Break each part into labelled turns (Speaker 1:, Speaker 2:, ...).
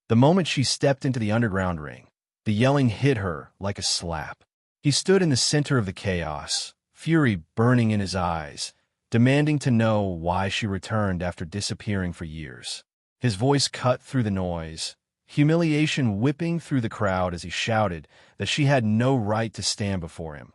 Speaker 1: The moment she stepped into the underground ring, the yelling hit her like a slap. He stood in the center of the chaos, fury burning in his eyes, demanding to know why she returned after disappearing for years. His voice cut through the noise, humiliation whipping through the crowd as he shouted that she had no right to stand before him.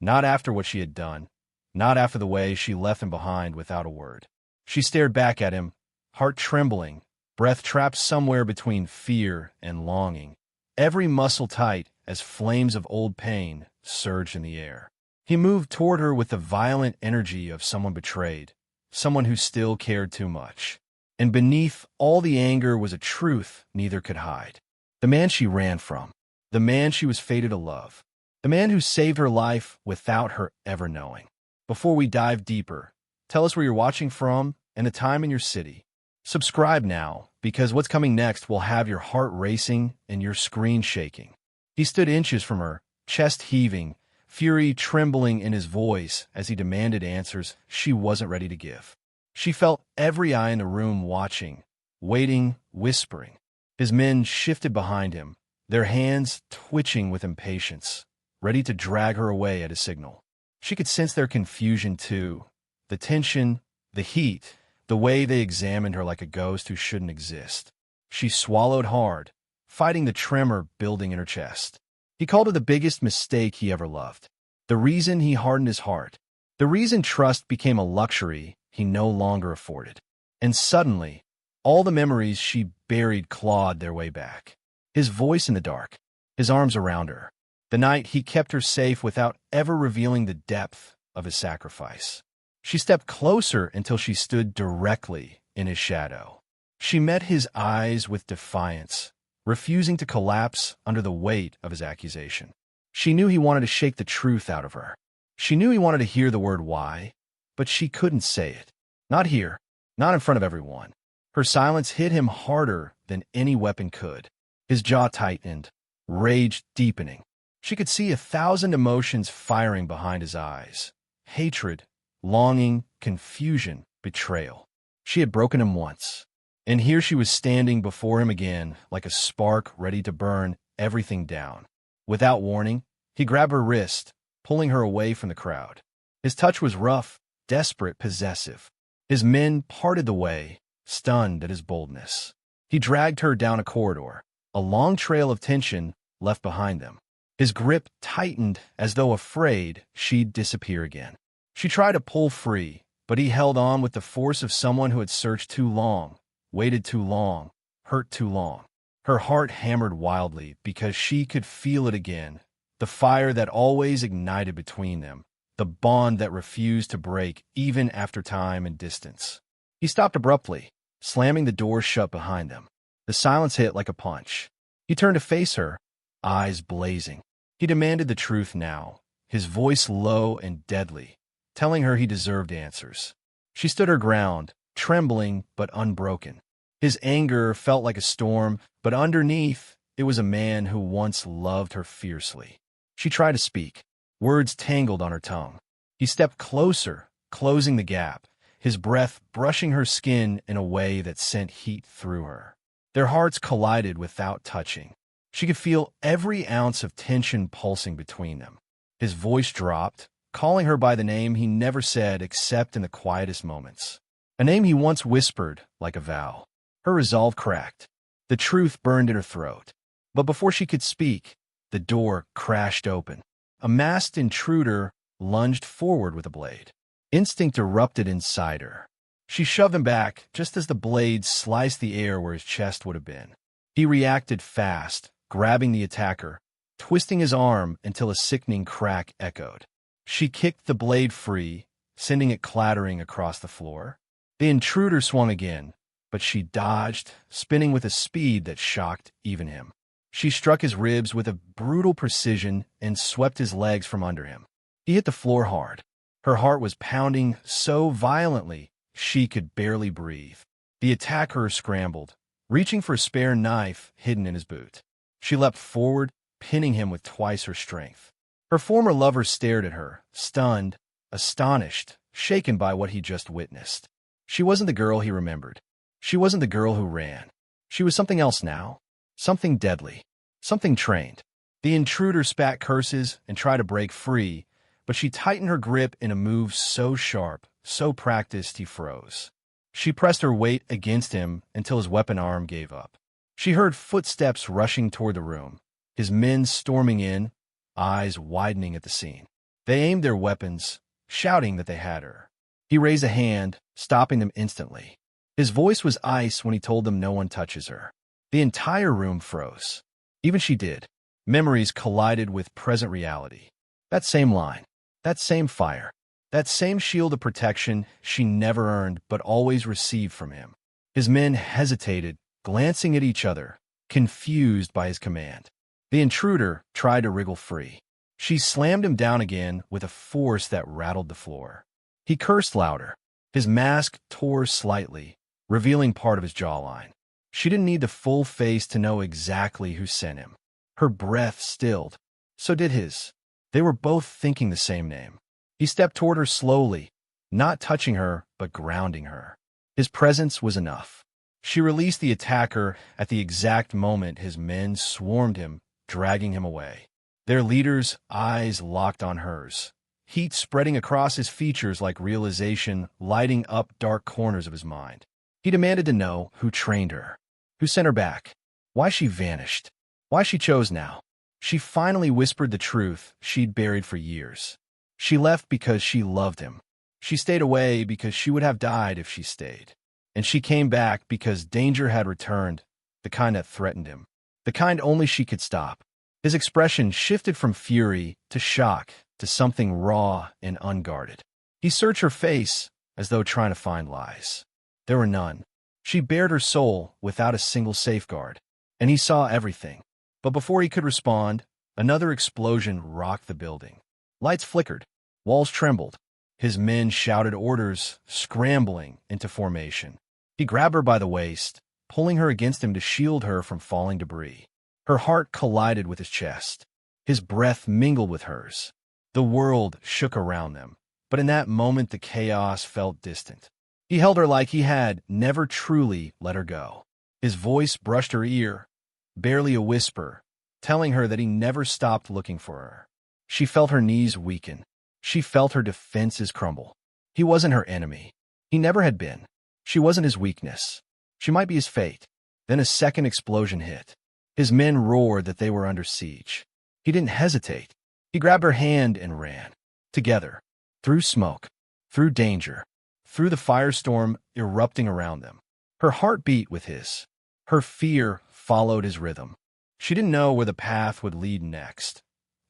Speaker 1: Not after what she had done, not after the way she left him behind without a word. She stared back at him, heart trembling, breath trapped somewhere between fear and longing, every muscle tight as flames of old pain surged in the air. He moved toward her with the violent energy of someone betrayed, someone who still cared too much. And beneath all the anger was a truth neither could hide. The man she ran from, the man she was fated to love, the man who saved her life without her ever knowing. Before we dive deeper, tell us where you're watching from and the time in your city. Subscribe now, because what's coming next will have your heart racing and your screen shaking. He stood inches from her, chest heaving, fury trembling in his voice as he demanded answers she wasn't ready to give. She felt every eye in the room watching, waiting, whispering. His men shifted behind him, their hands twitching with impatience, ready to drag her away at a signal. She could sense their confusion too, the tension, the heat, the way they examined her like a ghost who shouldn't exist. She swallowed hard, fighting the tremor building in her chest. He called it the biggest mistake he ever loved. The reason he hardened his heart. The reason trust became a luxury he no longer afforded. And suddenly, all the memories she buried clawed their way back. His voice in the dark, his arms around her. The night he kept her safe without ever revealing the depth of his sacrifice. She stepped closer until she stood directly in his shadow. She met his eyes with defiance, refusing to collapse under the weight of his accusation. She knew he wanted to shake the truth out of her. She knew he wanted to hear the word why, but she couldn't say it. Not here, not in front of everyone. Her silence hit him harder than any weapon could. His jaw tightened, rage deepening. She could see 1,000 emotions firing behind his eyes. Hatred, longing, confusion, betrayal. She had broken him once, and here she was standing before him again like a spark ready to burn everything down. Without warning, he grabbed her wrist, pulling her away from the crowd. His touch was rough, desperate, possessive. His men parted the way, stunned at his boldness. He dragged her down a corridor, a long trail of tension left behind them. His grip tightened as though afraid she'd disappear again. She tried to pull free, but he held on with the force of someone who had searched too long, waited too long, hurt too long. Her heart hammered wildly because she could feel it again, the fire that always ignited between them, the bond that refused to break even after time and distance. He stopped abruptly, slamming the door shut behind them. The silence hit like a punch. He turned to face her, eyes blazing. He demanded the truth now, his voice low and deadly, telling her he deserved answers. She stood her ground, trembling but unbroken. His anger felt like a storm, but underneath, it was a man who once loved her fiercely. She tried to speak. Words tangled on her tongue. He stepped closer, closing the gap, his breath brushing her skin in a way that sent heat through her. Their hearts collided without touching. She could feel every ounce of tension pulsing between them. His voice dropped, calling her by the name he never said except in the quietest moments. A name he once whispered like a vow. Her resolve cracked. The truth burned in her throat. But before she could speak, the door crashed open. A masked intruder lunged forward with a blade. Instinct erupted inside her. She shoved him back just as the blade sliced the air where his chest would have been. He reacted fast, grabbing the attacker, twisting his arm until a sickening crack echoed. She kicked the blade free, sending it clattering across the floor. The intruder swung again, but she dodged, spinning with a speed that shocked even him. She struck his ribs with a brutal precision and swept his legs from under him. He hit the floor hard. Her heart was pounding so violently she could barely breathe. The attacker scrambled, reaching for a spare knife hidden in his boot. She leapt forward, pinning him with twice her strength. Her former lover stared at her, stunned, astonished, shaken by what he just witnessed. She wasn't the girl he remembered. She wasn't the girl who ran. She was something else now, Something deadly. Something trained. The intruder spat curses and tried to break free, but she tightened her grip in a move so sharp, so practiced he froze. She pressed her weight against him until his weapon arm gave up. She heard footsteps rushing toward the room, his men storming in, eyes widening at the scene. They aimed their weapons, shouting that they had her. He raised a hand, stopping them instantly. His voice was ice when he told them no one touches her. The entire room froze. Even she did. Memories collided with present reality. That same line, that same fire, that same shield of protection she never earned but always received from him. His men hesitated, glancing at each other, confused by his command. The intruder tried to wriggle free. She slammed him down again with a force that rattled the floor. He cursed louder. His mask tore slightly, revealing part of his jawline. She didn't need the full face to know exactly who sent him. Her breath stilled. So did his. They were both thinking the same name. He stepped toward her slowly, not touching her, but grounding her. His presence was enough. She released the attacker at the exact moment his men swarmed him, dragging him away. Their leader's eyes locked on hers, heat spreading across his features like realization, lighting up dark corners of his mind. He demanded to know who trained her, who sent her back, why she vanished, why she chose now. She finally whispered the truth she'd buried for years. She left because she loved him. She stayed away because she would have died if she stayed. And she came back because danger had returned, the kind that threatened him, the kind only she could stop. His expression shifted from fury to shock to something raw and unguarded. He searched her face as though trying to find lies. There were none. She bared her soul without a single safeguard, and he saw everything. But before he could respond, another explosion rocked the building. Lights flickered. Walls trembled. His men shouted orders, scrambling into formation. He grabbed her by the waist, pulling her against him to shield her from falling debris. Her heart collided with his chest. His breath mingled with hers. The world shook around them, but in that moment the chaos felt distant. He held her like he had never truly let her go. His voice brushed her ear, barely a whisper, telling her that he never stopped looking for her. She felt her knees weaken. She felt her defenses crumble. He wasn't her enemy. He never had been. She wasn't his weakness. She might be his fate. Then a second explosion hit. His men roared that they were under siege. He didn't hesitate. He grabbed her hand and ran. Together. Through smoke. Through danger. Through the firestorm erupting around them. Her heart beat with his. Her fear followed his rhythm. She didn't know where the path would lead next.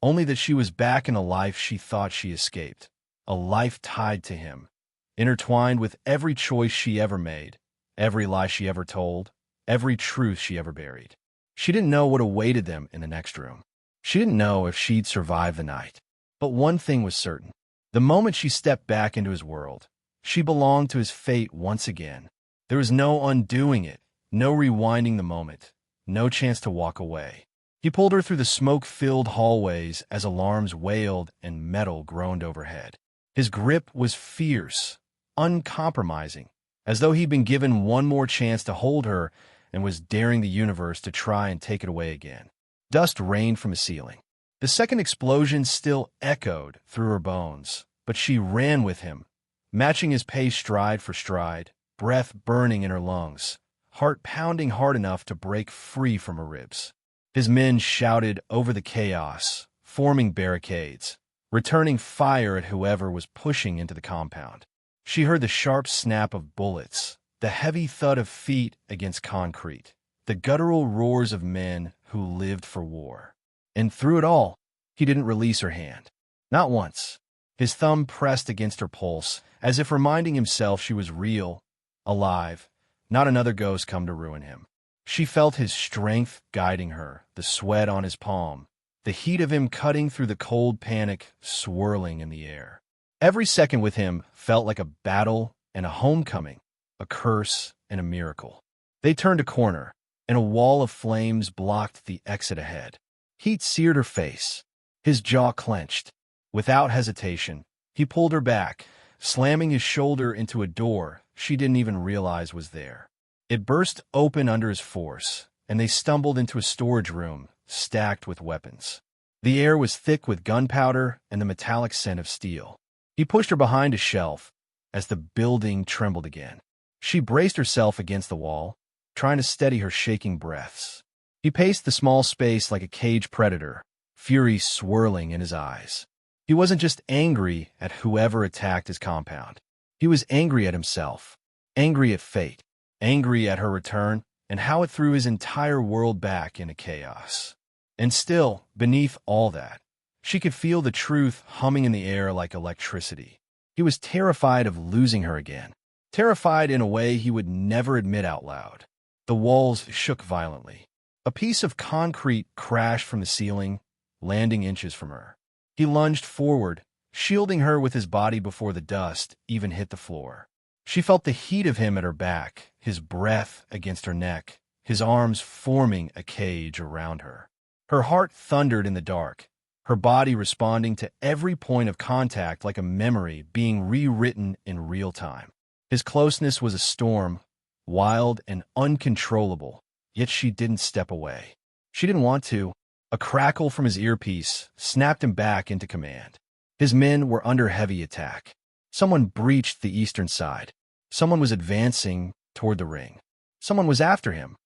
Speaker 1: Only that she was back in a life she thought she escaped. A life tied to him. Intertwined with every choice she ever made. Every lie she ever told. Every truth she ever buried. She didn't know what awaited them in the next room. She didn't know if she'd survive the night. But one thing was certain. The moment she stepped back into his world, she belonged to his fate once again. There was no undoing it, no rewinding the moment, no chance to walk away. He pulled her through the smoke-filled hallways as alarms wailed and metal groaned overhead. His grip was fierce, uncompromising, as though he'd been given one more chance to hold her and was daring the universe to try and take it away again. Dust rained from the ceiling. The second explosion still echoed through her bones, but she ran with him, matching his pace stride for stride, breath burning in her lungs, heart pounding hard enough to break free from her ribs. His men shouted over the chaos, forming barricades, returning fire at whoever was pushing into the compound. She heard the sharp snap of bullets, the heavy thud of feet against concrete, the guttural roars of men who lived for war. And through it all, he didn't release her hand. Not once. His thumb pressed against her pulse, as if reminding himself she was real, alive, not another ghost come to ruin him. She felt his strength guiding her, the sweat on his palm, the heat of him cutting through the cold panic swirling in the air. Every second with him felt like a battle and a homecoming, a curse and a miracle. They turned a corner, and a wall of flames blocked the exit ahead. Heat seared her face. His jaw clenched. Without hesitation, he pulled her back, slamming his shoulder into a door she didn't even realize was there. It burst open under his force, and they stumbled into a storage room stacked with weapons. The air was thick with gunpowder and the metallic scent of steel. He pushed her behind a shelf as the building trembled again. She braced herself against the wall, trying to steady her shaking breaths. He paced the small space like a caged predator, fury swirling in his eyes. He wasn't just angry at whoever attacked his compound. He was angry at himself, angry at fate, angry at her return, and how it threw his entire world back into chaos. And still, beneath all that, she could feel the truth humming in the air like electricity. He was terrified of losing her again, terrified in a way he would never admit out loud. The walls shook violently. A piece of concrete crashed from the ceiling, landing inches from her. He lunged forward, shielding her with his body before the dust even hit the floor. She felt the heat of him at her back, his breath against her neck, his arms forming a cage around her. Her heart thundered in the dark, her body responding to every point of contact like a memory being rewritten in real time. His closeness was a storm, wild and uncontrollable, yet she didn't step away. She didn't want to. A crackle from his earpiece snapped him back into command. His men were under heavy attack. Someone breached the eastern side. Someone was advancing toward the ring. Someone was after him.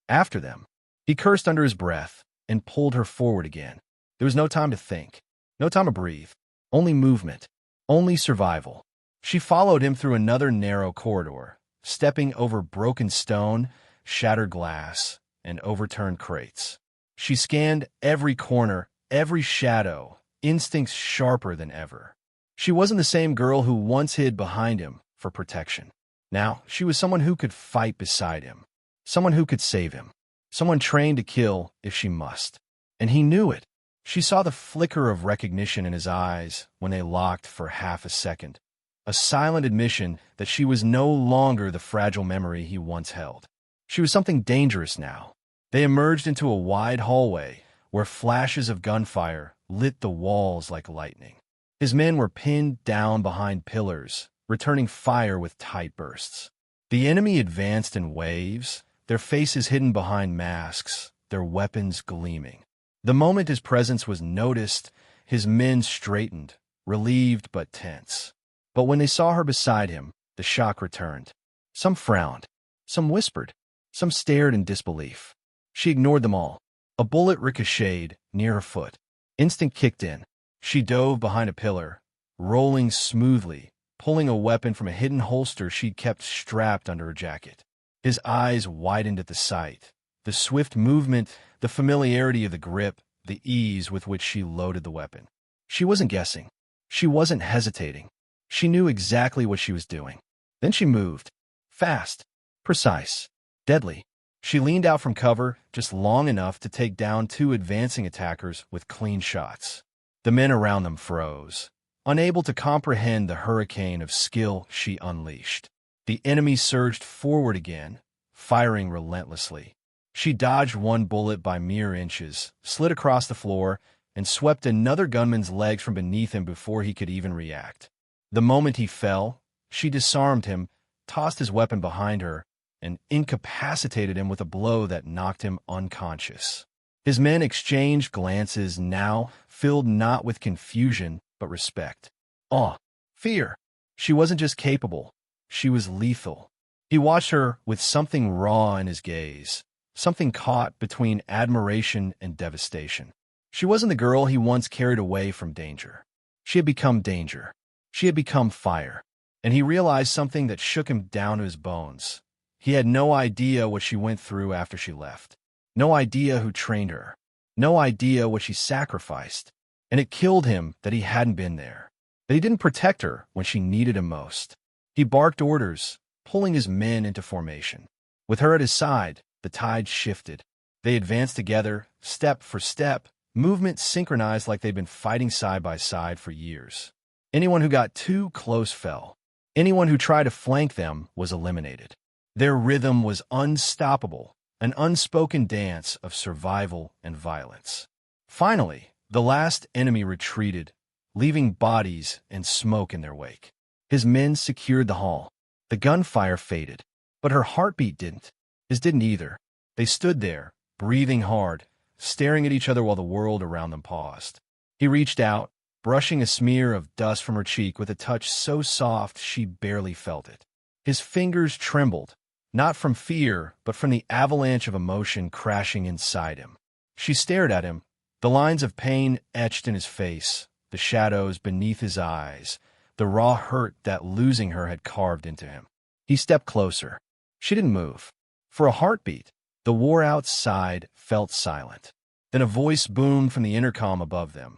Speaker 1: After them. He cursed under his breath and pulled her forward again. There was no time to think, no time to breathe, only movement, only survival. She followed him through another narrow corridor, stepping over broken stone, shattered glass, and overturned crates. She scanned every corner, every shadow, instincts sharper than ever. She wasn't the same girl who once hid behind him for protection. Now, she was someone who could fight beside him, someone who could save him, someone trained to kill if she must. And he knew it. She saw the flicker of recognition in his eyes when they locked for half a second, a silent admission that she was no longer the fragile memory he once held. She was something dangerous now. They emerged into a wide hallway where flashes of gunfire lit the walls like lightning. His men were pinned down behind pillars, returning fire with tight bursts. The enemy advanced in waves, their faces hidden behind masks, their weapons gleaming. The moment his presence was noticed, his men straightened, relieved but tense. But when they saw her beside him, the shock returned. Some frowned, some whispered, some stared in disbelief. She ignored them all. A bullet ricocheted near her foot. Instinct kicked in. She dove behind a pillar, rolling smoothly, pulling a weapon from a hidden holster she'd kept strapped under her jacket. His eyes widened at the sight. The swift movement, the familiarity of the grip, the ease with which she loaded the weapon. She wasn't guessing. She wasn't hesitating. She knew exactly what she was doing. Then she moved. Fast, precise, deadly. She leaned out from cover just long enough to take down two advancing attackers with clean shots. The men around them froze, unable to comprehend the hurricane of skill she unleashed. The enemy surged forward again, firing relentlessly. She dodged one bullet by mere inches, slid across the floor, and swept another gunman's legs from beneath him before he could even react. The moment he fell, she disarmed him, tossed his weapon behind her, and incapacitated him with a blow that knocked him unconscious. His men exchanged glances now, filled not with confusion, but respect. Awe. Fear. She wasn't just capable. She was lethal. He watched her with something raw in his gaze, something caught between admiration and devastation. She wasn't the girl he once carried away from danger. She had become danger. She had become fire. And he realized something that shook him down to his bones. He had no idea what she went through after she left. No idea who trained her. No idea what she sacrificed. And it killed him that he hadn't been there. That he didn't protect her when she needed him most. He barked orders, pulling his men into formation. With her at his side, the tide shifted. They advanced together, step for step, movement synchronized like they'd been fighting side by side for years. Anyone who got too close fell. Anyone who tried to flank them was eliminated. Their rhythm was unstoppable, an unspoken dance of survival and violence. Finally, the last enemy retreated, leaving bodies and smoke in their wake. His men secured the hall. The gunfire faded, but her heartbeat didn't. His didn't either. They stood there, breathing hard, staring at each other while the world around them paused. He reached out, brushing a smear of dust from her cheek with a touch so soft she barely felt it. His fingers trembled, not from fear, but from the avalanche of emotion crashing inside him. She stared at him, the lines of pain etched in his face, the shadows beneath his eyes, the raw hurt that losing her had carved into him. He stepped closer. She didn't move. For a heartbeat, the war outside felt silent. Then a voice boomed from the intercom above them.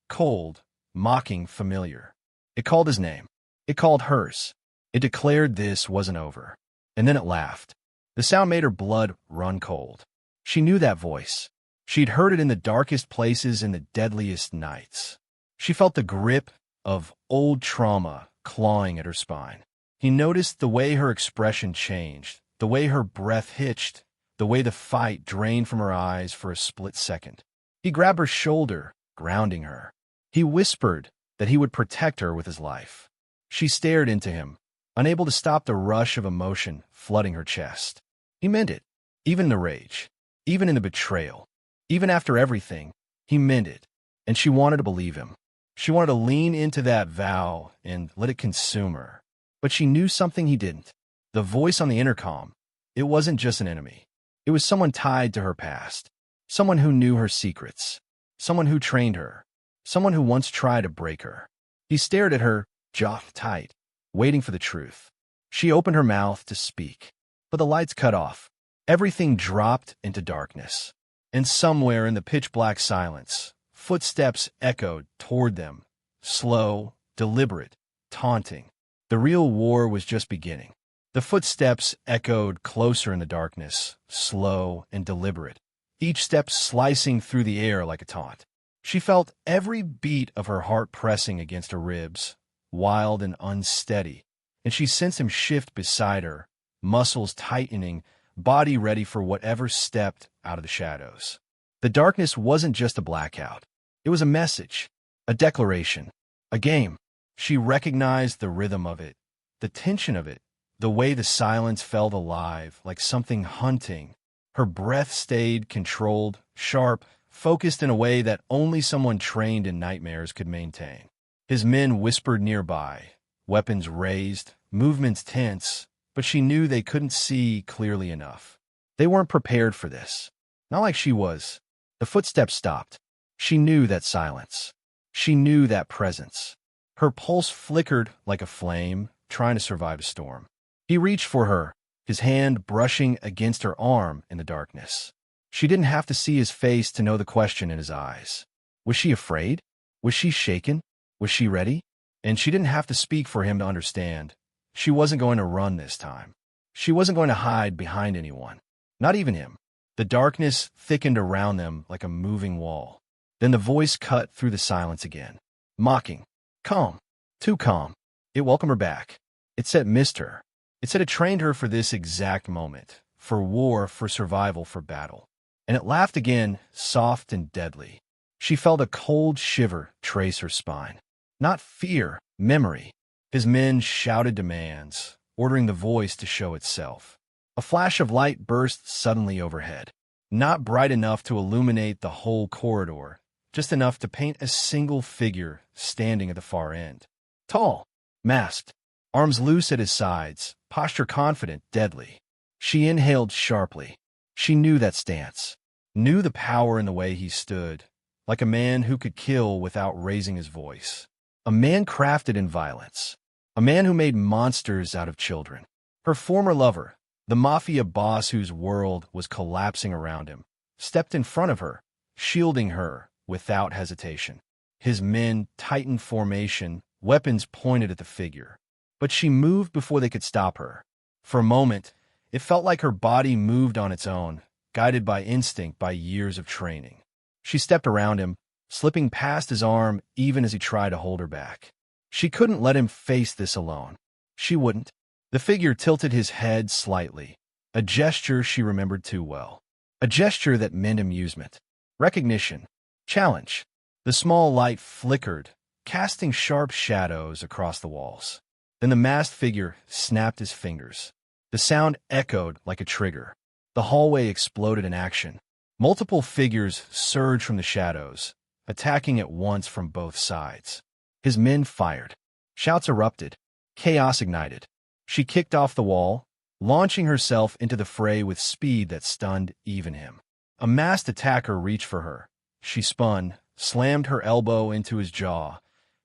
Speaker 1: Cold, mocking, familiar. It called his name. It called hers. It declared this wasn't over. And then it laughed. The sound made her blood run cold. She knew that voice. She'd heard it in the darkest places in the deadliest nights. She felt the grip of old trauma clawing at her spine. He noticed the way her expression changed, the way her breath hitched, the way the fight drained from her eyes for a split second. He grabbed her shoulder, grounding her. He whispered that he would protect her with his life. She stared into him, unable to stop the rush of emotion flooding her chest. He meant it, even in the rage, even in the betrayal. Even after everything, he meant it, and she wanted to believe him. She wanted to lean into that vow and let it consume her. But she knew something he didn't. The voice on the intercom, it wasn't just an enemy. It was someone tied to her past, someone who knew her secrets, someone who trained her, someone who once tried to break her. He stared at her, jaw tight, waiting for the truth. She opened her mouth to speak, but the lights cut off. Everything dropped into darkness. And somewhere in the pitch-black silence, footsteps echoed toward them, slow, deliberate, taunting. The real war was just beginning. The footsteps echoed closer in the darkness, slow and deliberate, each step slicing through the air like a taunt. She felt every beat of her heart pressing against her ribs, wild and unsteady, and she sensed him shift beside her, muscles tightening, body ready for whatever stepped out of the shadows. The darkness wasn't just a blackout. It was a message, a declaration, a game. She recognized the rhythm of it, the tension of it, the way the silence felt alive, like something hunting. Her breath stayed controlled, sharp, focused in a way that only someone trained in nightmares could maintain. His men whispered nearby, weapons raised, movements tense, but she knew they couldn't see clearly enough. They weren't prepared for this. Not like she was. The footsteps stopped. She knew that silence. She knew that presence. Her pulse flickered like a flame, trying to survive a storm. He reached for her, his hand brushing against her arm in the darkness. She didn't have to see his face to know the question in his eyes. Was she afraid? Was she shaken? Was she ready? And she didn't have to speak for him to understand. She wasn't going to run this time. She wasn't going to hide behind anyone. Not even him. The darkness thickened around them like a moving wall. Then the voice cut through the silence again. Mocking. Calm. Too calm. It welcomed her back. It said it missed her. It said it trained her for this exact moment. For war, for survival, for battle. And it laughed again, soft and deadly. She felt a cold shiver trace her spine. Not fear, memory. His men shouted demands, ordering the voice to show itself. A flash of light burst suddenly overhead. Not bright enough to illuminate the whole corridor, just enough to paint a single figure standing at the far end. Tall, masked, arms loose at his sides, posture confident, deadly. She inhaled sharply. She knew that stance, knew the power in the way he stood, like a man who could kill without raising his voice. A man crafted in violence. A man who made monsters out of children. Her former lover, the Mafia boss whose world was collapsing around him, stepped in front of her, shielding her without hesitation. His men tightened formation, weapons pointed at the figure. But she moved before they could stop her. For a moment, it felt like her body moved on its own, guided by instinct, by years of training. She stepped around him, slipping past his arm even as he tried to hold her back. She couldn't let him face this alone. She wouldn't. The figure tilted his head slightly, a gesture she remembered too well. A gesture that meant amusement, recognition, challenge. The small light flickered, casting sharp shadows across the walls. Then the masked figure snapped his fingers. The sound echoed like a trigger. The hallway exploded in action. Multiple figures surged from the shadows, attacking at once from both sides. His men fired. Shouts erupted. Chaos ignited. She kicked off the wall, launching herself into the fray with speed that stunned even him. A masked attacker reached for her. She spun, slammed her elbow into his jaw,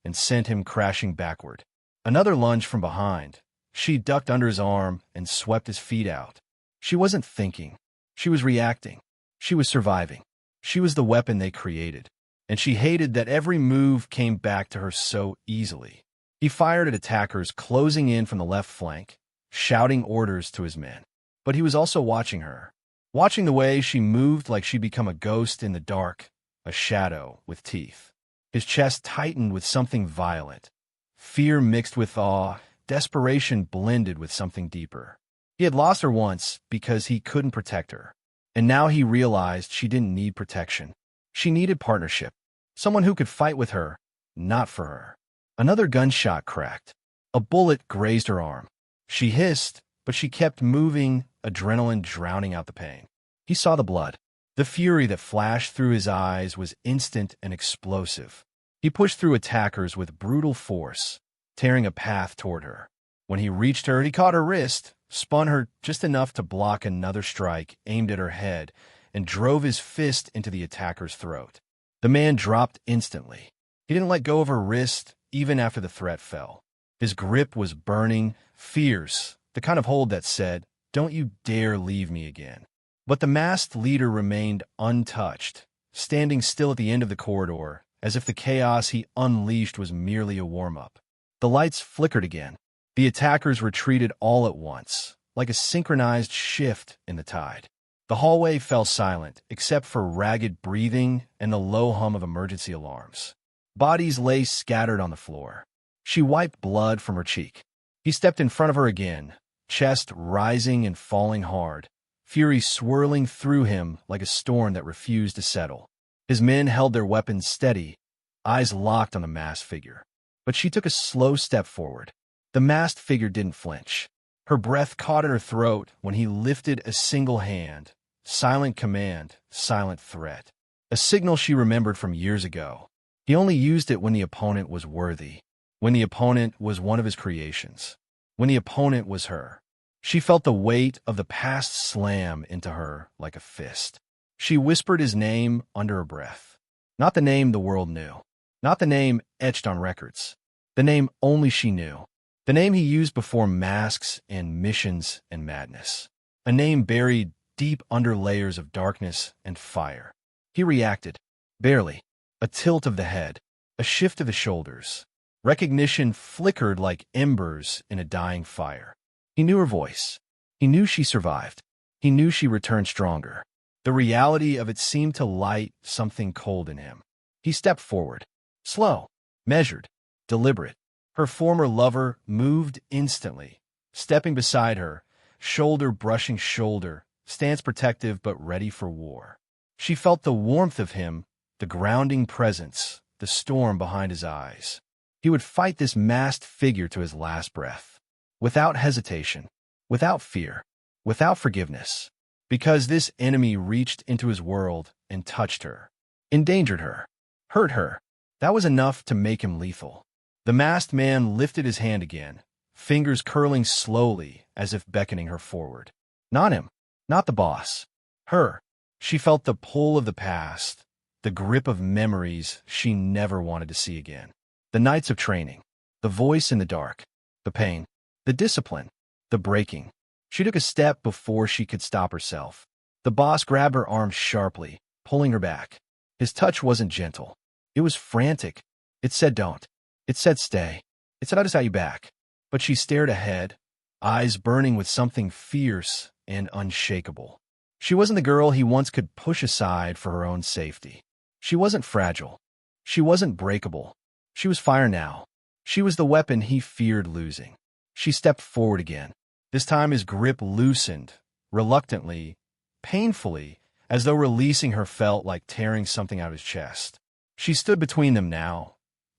Speaker 1: and sent him crashing backward. Another lunge from behind. She ducked under his arm and swept his feet out. She wasn't thinking. She was reacting. She was surviving. She was the weapon they created, and she hated that every move came back to her so easily. He fired at attackers closing in from the left flank, shouting orders to his men. But he was also watching her, watching the way she moved like she'd become a ghost in the dark, a shadow with teeth. His chest tightened with something violent. Fear mixed with awe, desperation blended with something deeper. He had lost her once because he couldn't protect her. And now he realized she didn't need protection. She needed partnership. Someone who could fight with her, not for her. Another gunshot cracked. A bullet grazed her arm. She hissed, but she kept moving, adrenaline drowning out the pain. He saw the blood. The fury that flashed through his eyes was instant and explosive. He pushed through attackers with brutal force, tearing a path toward her. When he reached her, he caught her wrist, spun her just enough to block another strike aimed at her head, and drove his fist into the attacker's throat. The man dropped instantly. He didn't let go of her wrist even after the threat fell. His grip was burning, fierce, the kind of hold that said, "Don't you dare leave me again." But the masked leader remained untouched, standing still at the end of the corridor, as if the chaos he unleashed was merely a warm-up. The lights flickered again. The attackers retreated all at once, like a synchronized shift in the tide. The hallway fell silent, except for ragged breathing and the low hum of emergency alarms. Bodies lay scattered on the floor. She wiped blood from her cheek. He stepped in front of her again, chest rising and falling hard, fury swirling through him like a storm that refused to settle. His men held their weapons steady, eyes locked on the masked figure. But she took a slow step forward. The masked figure didn't flinch. Her breath caught in her throat when he lifted a single hand. Silent command, silent threat. A signal she remembered from years ago. He only used it when the opponent was worthy. When the opponent was one of his creations. When the opponent was her. She felt the weight of the past slam into her like a fist. She whispered his name under her breath. Not the name the world knew. Not the name etched on records. The name only she knew. The name he used before masks and missions and madness. A name buried deep under layers of darkness and fire. He reacted. Barely. A tilt of the head. A shift of the shoulders. Recognition flickered like embers in a dying fire. He knew her voice. He knew she survived. He knew she returned stronger. The reality of it seemed to light something cold in him. He stepped forward. Slow. Measured. Deliberate. Her former lover moved instantly, stepping beside her, shoulder brushing shoulder, stance protective but ready for war. She felt the warmth of him, the grounding presence, the storm behind his eyes. He would fight this masked figure to his last breath, without hesitation, without fear, without forgiveness, because this enemy reached into his world and touched her, endangered her, hurt her. That was enough to make him lethal. The masked man lifted his hand again, fingers curling slowly as if beckoning her forward. Not him, not the boss. Her. She felt the pull of the past, the grip of memories she never wanted to see again. The nights of training, the voice in the dark, the pain, the discipline, the breaking. She took a step before she could stop herself. The boss grabbed her arm sharply, pulling her back. His touch wasn't gentle. It was frantic. It said don't. It said stay. It said I'll just have you back. But she stared ahead, eyes burning with something fierce and unshakable. She wasn't the girl he once could push aside for her own safety. She wasn't fragile. She wasn't breakable. She was fire now. She was the weapon he feared losing. She stepped forward again. This time his grip loosened, reluctantly, painfully, as though releasing her felt like tearing something out of his chest. She stood between them now.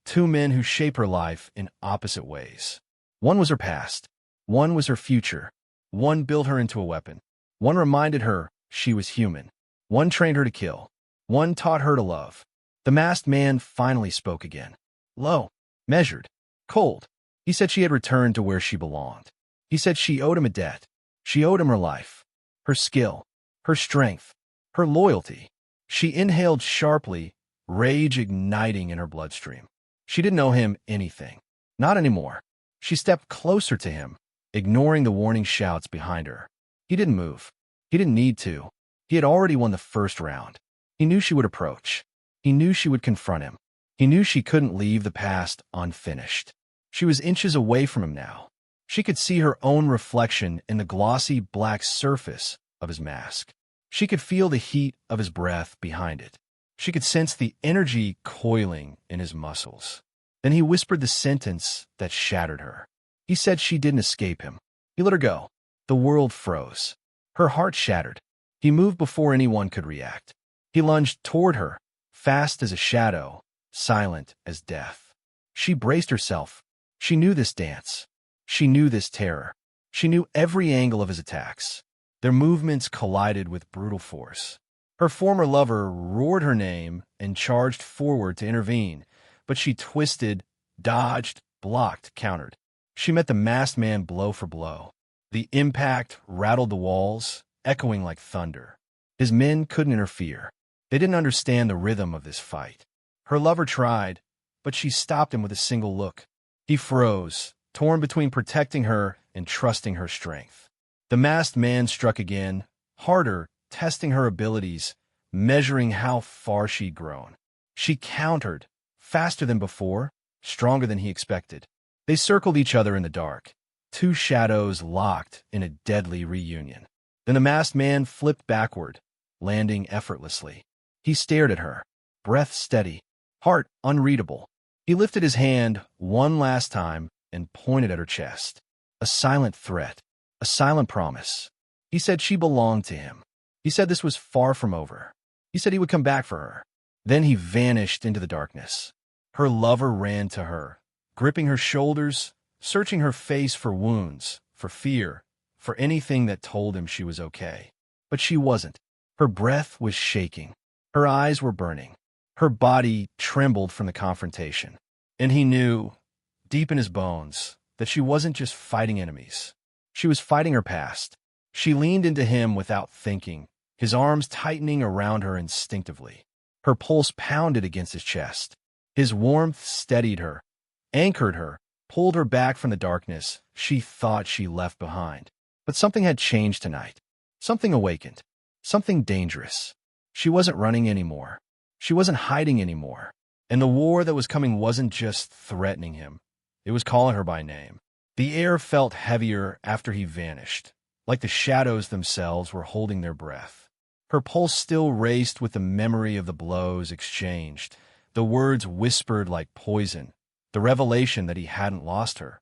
Speaker 1: Two men who shape her life in opposite ways. One was her past. One was her future. One built her into a weapon. One reminded her she was human. One trained her to kill. One taught her to love. The masked man finally spoke again. Low, measured, cold. He said she had returned to where she belonged. He said she owed him a debt. She owed him her life, her skill, her strength, her loyalty. She inhaled sharply, rage igniting in her bloodstream. She didn't owe him anything. Not anymore. She stepped closer to him, ignoring the warning shouts behind her. He didn't move. He didn't need to. He had already won the first round. He knew she would approach. He knew she would confront him. He knew she couldn't leave the past unfinished. She was inches away from him now. She could see her own reflection in the glossy black surface of his mask. She could feel the heat of his breath behind it. She could sense the energy coiling in his muscles. Then he whispered the sentence that shattered her. He said she didn't escape him. He let her go. The world froze. Her heart shattered. He moved before anyone could react. He lunged toward her, fast as a shadow, silent as death. She braced herself. She knew this dance. She knew this terror. She knew every angle of his attacks. Their movements collided with brutal force. Her former lover roared her name and charged forward to intervene, but she twisted, dodged, blocked, countered. She met the masked man blow for blow. The impact rattled the walls, echoing like thunder. His men couldn't interfere. They didn't understand the rhythm of this fight. Her lover tried, but she stopped him with a single look. He froze, torn between protecting her and trusting her strength. The masked man struck again, harder, testing her abilities, measuring how far she'd grown. She countered, faster than before, stronger than he expected. They circled each other in the dark, two shadows locked in a deadly reunion. Then the masked man flipped backward, landing effortlessly. He stared at her, breath steady, heart unreadable. He lifted his hand one last time and pointed at her chest. A silent threat, a silent promise. He said she belonged to him. He said this was far from over. He said he would come back for her. Then he vanished into the darkness. Her lover ran to her, gripping her shoulders, searching her face for wounds, for fear, for anything that told him she was okay. But she wasn't. Her breath was shaking. Her eyes were burning. Her body trembled from the confrontation. And he knew, deep in his bones, that she wasn't just fighting enemies. She was fighting her past. She leaned into him without thinking, his arms tightening around her instinctively. Her pulse pounded against his chest. His warmth steadied her, anchored her, pulled her back from the darkness she thought she left behind. But something had changed tonight. Something awakened. Something dangerous. She wasn't running anymore. She wasn't hiding anymore. And the war that was coming wasn't just threatening him. It was calling her by name. The air felt heavier after he vanished, like the shadows themselves were holding their breath. Her pulse still raced with the memory of the blows exchanged, the words whispered like poison, the revelation that he hadn't lost her.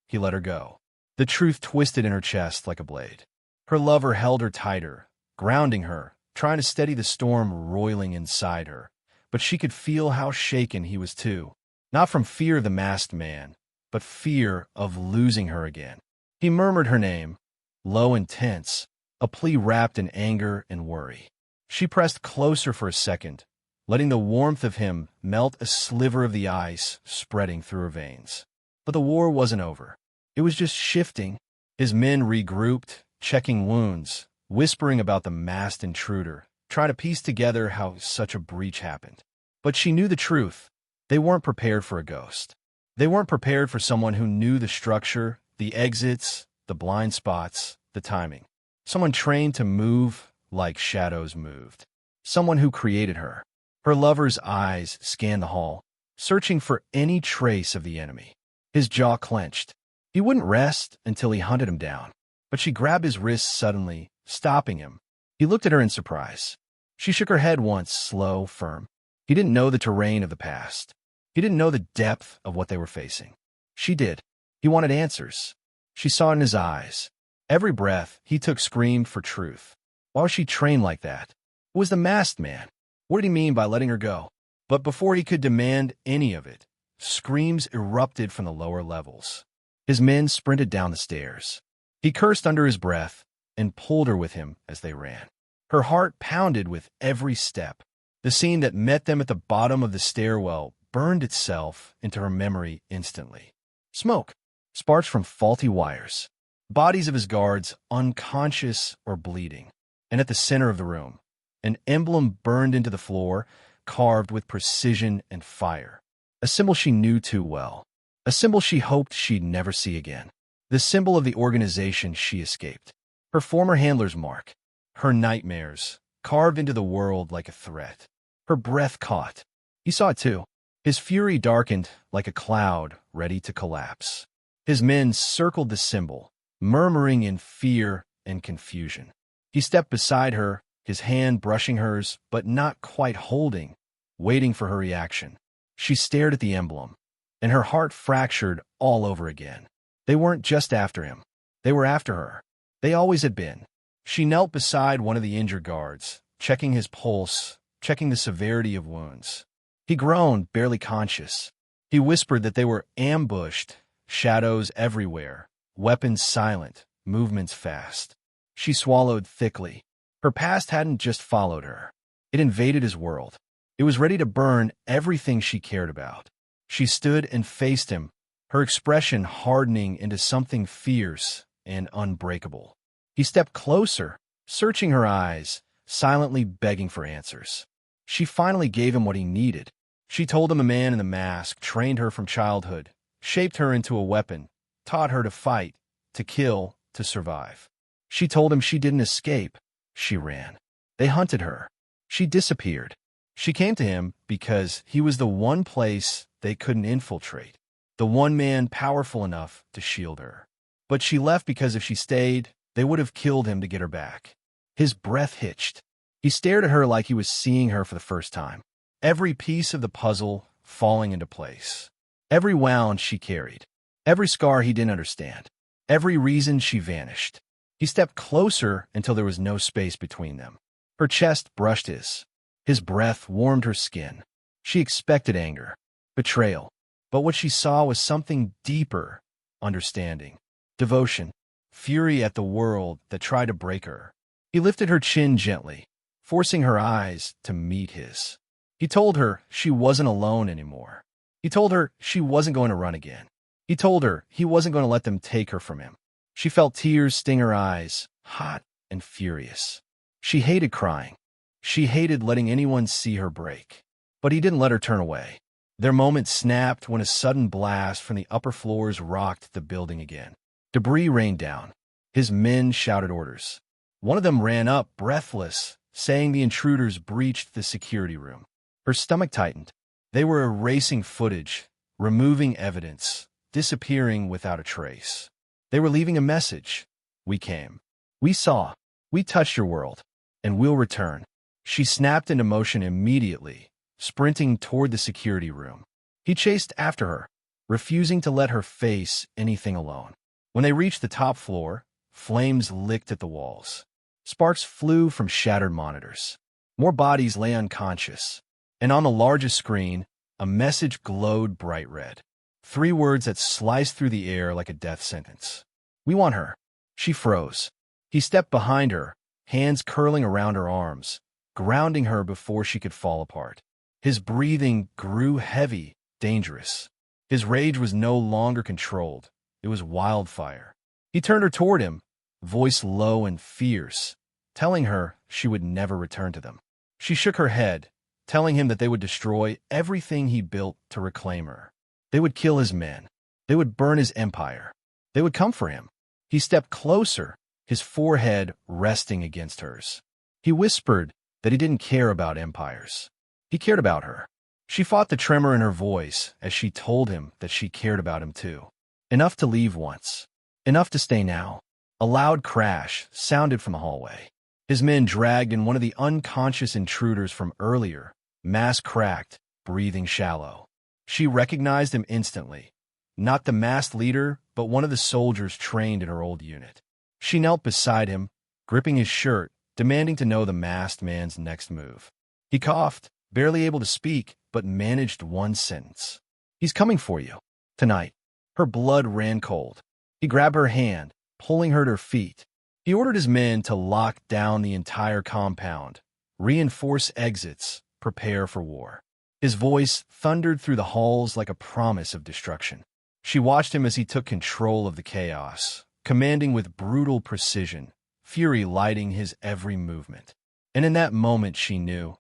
Speaker 1: He let her go. The truth twisted in her chest like a blade. Her lover held her tighter, grounding her, trying to steady the storm roiling inside her. But she could feel how shaken he was too, not from fear of the masked man, but fear of losing her again. He murmured her name, low and tense, a plea wrapped in anger and worry. She pressed closer for a second, letting the warmth of him melt a sliver of the ice spreading through her veins. But the war wasn't over. It was just shifting. His men regrouped, checking wounds, whispering about the masked intruder, trying to piece together how such a breach happened. But she knew the truth. They weren't prepared for a ghost. They weren't prepared for someone who knew the structure, the exits, the blind spots, the timing. Someone trained to move like shadows moved. Someone who created her. Her lover's eyes scanned the hall, searching for any trace of the enemy. His jaw clenched. He wouldn't rest until he hunted him down. But she grabbed his wrist suddenly, stopping him. He looked at her in surprise. She shook her head once, slow, firm. He didn't know the terrain of the past. He didn't know the depth of what they were facing. She did. He wanted answers. She saw in his eyes. Every breath he took screamed for truth. Why was she trained like that? Who was the masked man? What did he mean by letting her go? But before he could demand any of it, screams erupted from the lower levels. His men sprinted down the stairs. He cursed under his breath and pulled her with him as they ran. Her heart pounded with every step. The scene that met them at the bottom of the stairwell burned itself into her memory instantly. Smoke, sparks from faulty wires, bodies of his guards unconscious or bleeding. And at the center of the room, an emblem burned into the floor, carved with precision and fire. A symbol she knew too well. A symbol she hoped she'd never see again. The symbol of the organization she escaped. Her former handler's mark. Her nightmares, carved into the world like a threat. Her breath caught. He saw it too. His fury darkened like a cloud ready to collapse. His men circled the symbol, murmuring in fear and confusion. He stepped beside her, his hand brushing hers, but not quite holding, waiting for her reaction. She stared at the emblem, and her heart fractured all over again. They weren't just after him. They were after her. They always had been. She knelt beside one of the injured guards, checking his pulse, checking the severity of wounds. He groaned, barely conscious. He whispered that they were ambushed, shadows everywhere, weapons silent, movements fast. She swallowed thickly. Her past hadn't just followed her. It invaded his world. It was ready to burn everything she cared about. She stood and faced him, her expression hardening into something fierce and unbreakable. He stepped closer, searching her eyes, silently begging for answers. She finally gave him what he needed. She told him a man in the mask trained her from childhood, shaped her into a weapon, taught her to fight, to kill, to survive. She told him she didn't escape. She ran. They hunted her. She disappeared. She came to him because he was the one place they couldn't infiltrate, the one man powerful enough to shield her. But she left because if she stayed, they would have killed him to get her back. His breath hitched. He stared at her like he was seeing her for the first time. Every piece of the puzzle falling into place. Every wound she carried. Every scar he didn't understand. Every reason she vanished. He stepped closer until there was no space between them. Her chest brushed his. His breath warmed her skin. She expected anger, betrayal. But what she saw was something deeper, understanding, devotion, fury at the world that tried to break her. He lifted her chin gently, forcing her eyes to meet his. He told her she wasn't alone anymore. He told her she wasn't going to run again. He told her he wasn't going to let them take her from him. She felt tears sting her eyes, hot and furious. She hated crying. She hated letting anyone see her break. But he didn't let her turn away. Their moment snapped when a sudden blast from the upper floors rocked the building again. Debris rained down. His men shouted orders. One of them ran up, breathless, saying the intruders breached the security room. Her stomach tightened. They were erasing footage, removing evidence, disappearing without a trace. They were leaving a message. We came. We saw. We touched your world. And we'll return. She snapped into motion immediately, sprinting toward the security room. He chased after her, refusing to let her face anything alone. When they reached the top floor, flames licked at the walls. Sparks flew from shattered monitors. More bodies lay unconscious. And on the largest screen, a message glowed bright red. 3 words that sliced through the air like a death sentence. We want her. She froze. He stepped behind her, hands curling around her arms, grounding her before she could fall apart. His breathing grew heavy, dangerous. His rage was no longer controlled. It was wildfire. He turned her toward him, voice low and fierce, telling her she would never return to them. She shook her head, telling him that they would destroy everything he built to reclaim her. They would kill his men. They would burn his empire. They would come for him. He stepped closer, his forehead resting against hers. He whispered that he didn't care about empires. He cared about her. She fought the tremor in her voice as she told him that she cared about him too. Enough to leave once. Enough to stay now. A loud crash sounded from the hallway. His men dragged in one of the unconscious intruders from earlier, mask cracked, breathing shallow. She recognized him instantly. Not the masked leader, but one of the soldiers trained in her old unit. She knelt beside him, gripping his shirt, demanding to know the masked man's next move. He coughed, barely able to speak, but managed one sentence. He's coming for you. Tonight. Her blood ran cold. He grabbed her hand, pulling her to her feet. He ordered his men to lock down the entire compound, reinforce exits, prepare for war. His voice thundered through the halls like a promise of destruction. She watched him as he took control of the chaos, commanding with brutal precision, fury lighting his every movement. And in that moment she knew.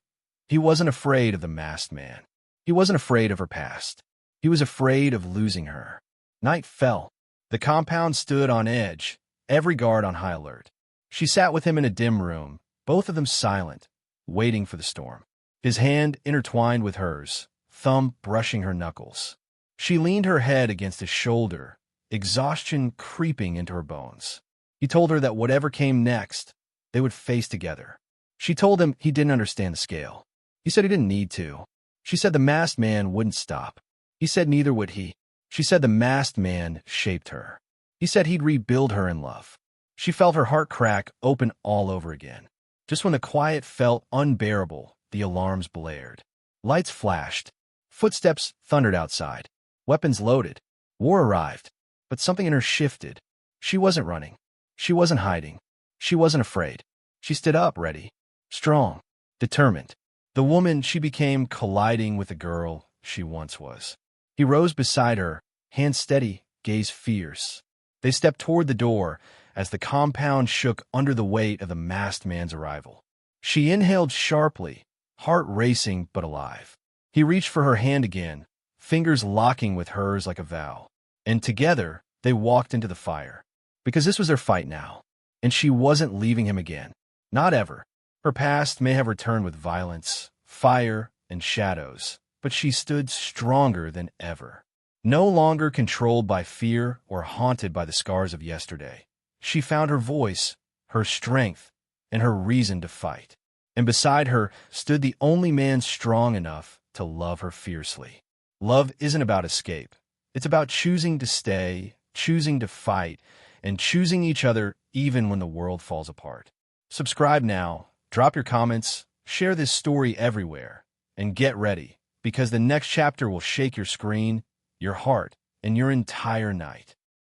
Speaker 1: He wasn't afraid of the masked man. He wasn't afraid of her past. He was afraid of losing her. Night fell. The compound stood on edge, every guard on high alert. She sat with him in a dim room, both of them silent, waiting for the storm. His hand intertwined with hers, thumb brushing her knuckles. She leaned her head against his shoulder, exhaustion creeping into her bones. He told her that whatever came next, they would face together. She told him he didn't understand the scale. He said he didn't need to. She said the masked man wouldn't stop. He said neither would he. She said the masked man shaped her. He said he'd rebuild her in love. She felt her heart crack open all over again. Just when the quiet felt unbearable, the alarms blared. Lights flashed. Footsteps thundered outside. Weapons loaded. War arrived. But something in her shifted. She wasn't running. She wasn't hiding. She wasn't afraid. She stood up, ready, strong, determined. The woman she became colliding with the girl she once was. He rose beside her, hand steady, gaze fierce. They stepped toward the door as the compound shook under the weight of the masked man's arrival. She inhaled sharply, heart racing but alive. He reached for her hand again, fingers locking with hers like a vow. And together, they walked into the fire. Because this was their fight now. And she wasn't leaving him again. Not ever. Her past may have returned with violence, fire, and shadows, but she stood stronger than ever. No longer controlled by fear or haunted by the scars of yesterday. She found her voice, her strength, and her reason to fight. And beside her stood the only man strong enough to love her fiercely. Love isn't about escape. It's about choosing to stay, choosing to fight, and choosing each other even when the world falls apart. Subscribe now, drop your comments, share this story everywhere, and get ready, because the next chapter will shake your screen, your heart, and your entire night.